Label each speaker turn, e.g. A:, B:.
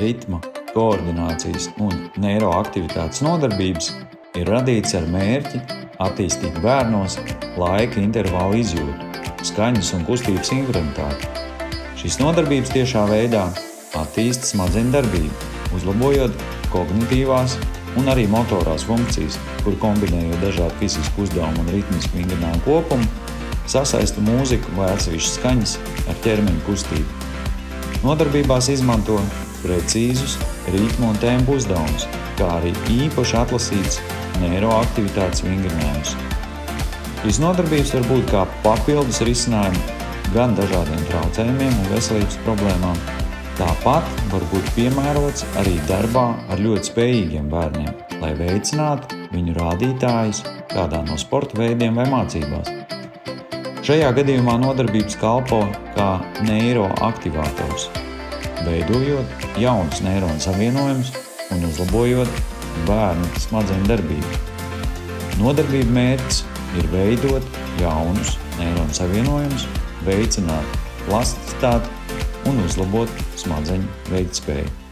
A: ritma, koordinācijas un neiroaktivitātes nodarbības ir radīts ar mērķi attīstīt bērnos laika intervālu izjūtu, skaņas un kustības sinhronitāti. Šīs nodarbības tiešā veidā attīsta smadzeņu darbību, uzlabojot kognitīvās un arī motorās funkcijas, kur kombinējot dažādu fizisku uzdevumu un ritmisku vingrinājumu kopumu, sasaista mūziku vai atsevišķas skaņas ar ķermeņa kustību. Nodarbībās izmanto precīzus ritmu un tempu uzdevumus, kā arī īpaši atlasīts neiroaktivitātes vingrinājumus. Šīs nodarbības var būt kā papildus risinājumi gan dažādiem traucējumiem un veselības problēmām, tāpat var būt piemērots arī darbā ar ļoti spējīgiem bērniem, lai veicinātu viņu rādītājus kādā no sporta veidiem vai mācībās. Šajā gadījumā nodarbības kalpo kā neiroaktivators, veidojot jaunus neironu savienojumus un uzlabojot bērnu smadzeņu darbību. Nodarbību mērķis ir veidot jaunus neironu savienojumus, veicināt plasticitāti un uzlabot smadzeņu veiktspēju.